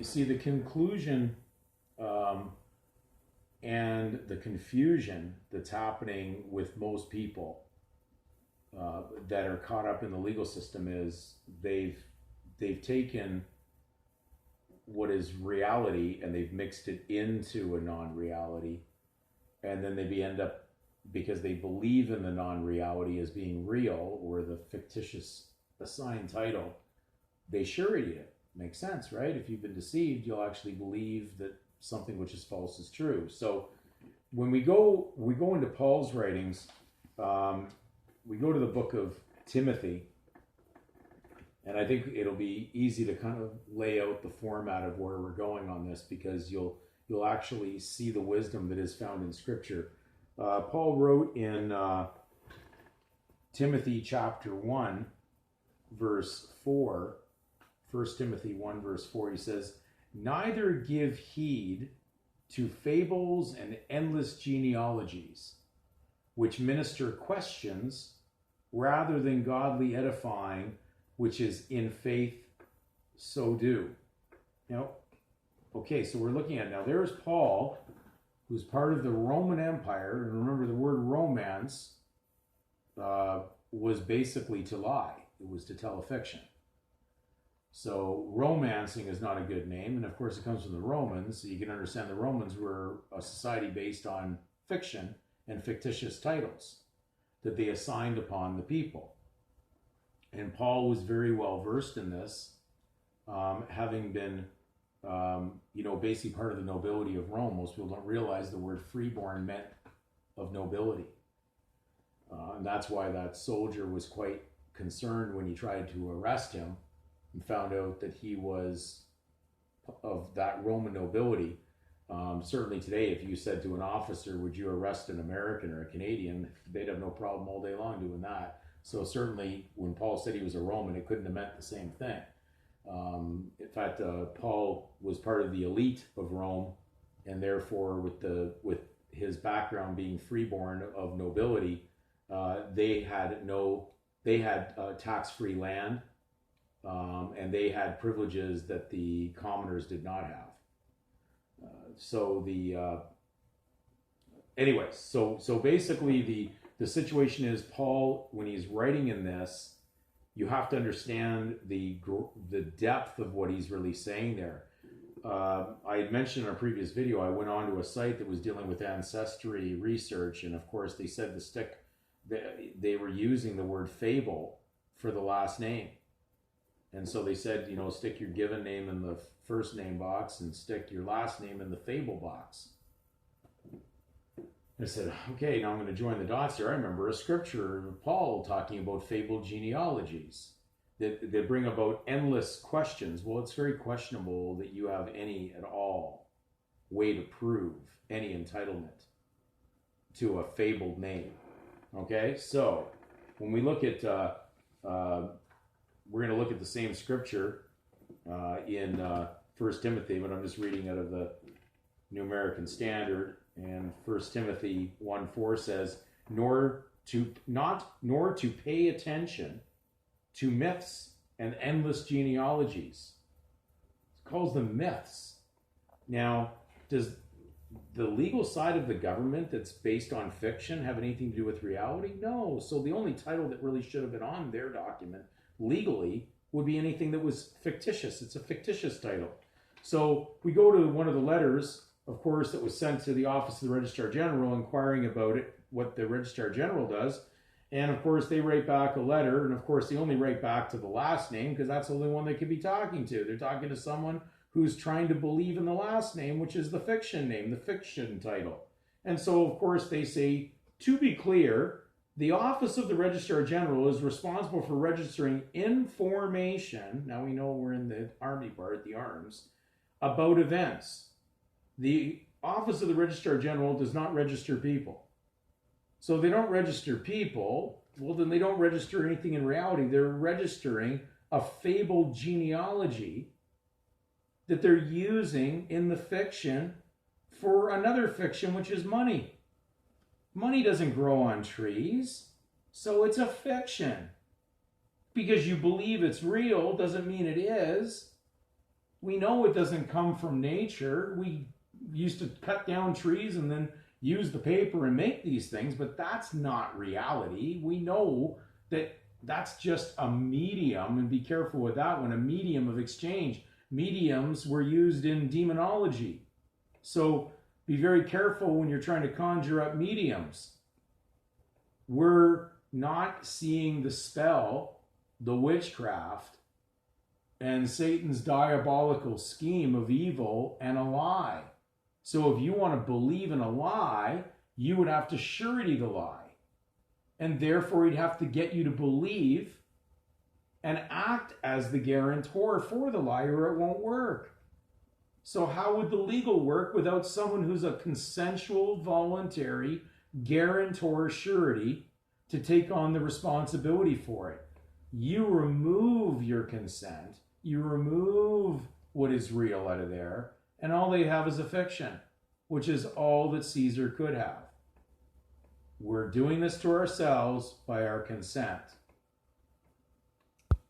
see, the conclusion and the confusion that's happening with most people that are caught up in the legal system is they've taken what is reality and they've mixed it into a non-reality, and then they end up, because they believe in the non-reality as being real, or the fictitious assigned title, they surety it. Makes sense, right? If you've been deceived, you'll actually believe that something which is false is true. So when we go into Paul's writings, we go to the book of Timothy, and I think it'll be easy to kind of lay out the format of where we're going on this, because you'll actually see the wisdom that is found in Scripture. Paul wrote in Timothy chapter 1, verse 4, 1 Timothy 1, verse 4, he says, "Neither give heed to fables and endless genealogies, which minister questions rather than godly edifying, which is in faith, so do." Okay, so we're looking at, now there's Paul, who's part of the Roman Empire, and remember the word romance was basically to lie. It was to tell a fiction. So romancing is not a good name, and of course it comes from the Romans, so you can understand the Romans were a society based on fiction and fictitious titles that they assigned upon the people. And Paul was very well versed in this, having been, basically part of the nobility of Rome. Most people don't realize the word freeborn meant of nobility. And that's why that soldier was quite concerned when he tried to arrest him and found out that he was of that Roman nobility. Certainly today, if you said to an officer, would you arrest an American or a Canadian, they'd have no problem all day long doing that. So certainly when Paul said he was a Roman, it couldn't have meant the same thing. In fact, Paul was part of the elite of Rome, and therefore with his background being freeborn of nobility, they had tax-free land, and they had privileges that the commoners did not have. So basically the situation is, Paul, when he's writing in this, you have to understand the depth of what he's really saying there. I had mentioned in a previous video, I went on to a site that was dealing with ancestry research, and of course they said they were using the word fable for the last name. And so they said, stick your given name in the first name box and stick your last name in the fable box. I said, okay, now I'm going to join the dots here. I remember a scripture of Paul talking about fabled genealogies that bring about endless questions. Well, it's very questionable that you have any at all way to prove any entitlement to a fabled name. Okay, so when we look at, we're going to look at the same scripture in 1 Timothy, but I'm just reading out of the New American Standard. And 1 Timothy 1:4 says, nor to pay attention to myths and endless genealogies. It calls them myths. Now, does the legal side of the government that's based on fiction have anything to do with reality? No. So the only title that really should have been on their document legally would be anything that was fictitious. It's a fictitious title. So we go to one of the letters, of course, that was sent to the office of the Registrar General inquiring about it, what the Registrar General does. And of course, they write back a letter. And of course, they only write back to the last name because that's the only one they could be talking to. They're talking to someone who's trying to believe in the last name, which is the fiction name, the fiction title. And so, of course, they say, to be clear, the office of the Registrar General is responsible for registering information. Now we know we're in the army part, the arms, about events. The office of the Registrar General does not register people. So they don't register people, well, then they don't register anything in reality. They're registering a fabled genealogy that they're using in the fiction for another fiction, which is money. Money doesn't grow on trees, so it's a fiction. Because you believe it's real doesn't mean it is. We know it doesn't come from nature. We used to cut down trees and then use the paper and make these things, but that's not reality. We know that that's just a medium, and be careful with that one, a medium of exchange. Mediums were used in demonology. So be very careful when you're trying to conjure up mediums. We're not seeing the spell, the witchcraft, and Satan's diabolical scheme of evil and a lie. So if you want to believe in a lie, you would have to surety the lie. And therefore he'd have to get you to believe and act as the guarantor for the lie, or it won't work. So how would the legal work without someone who's a consensual, voluntary guarantor surety to take on the responsibility for it? You remove your consent, you remove what is real out of there, and all they have is a fiction, which is all that Caesar could have. We're doing this to ourselves by our consent.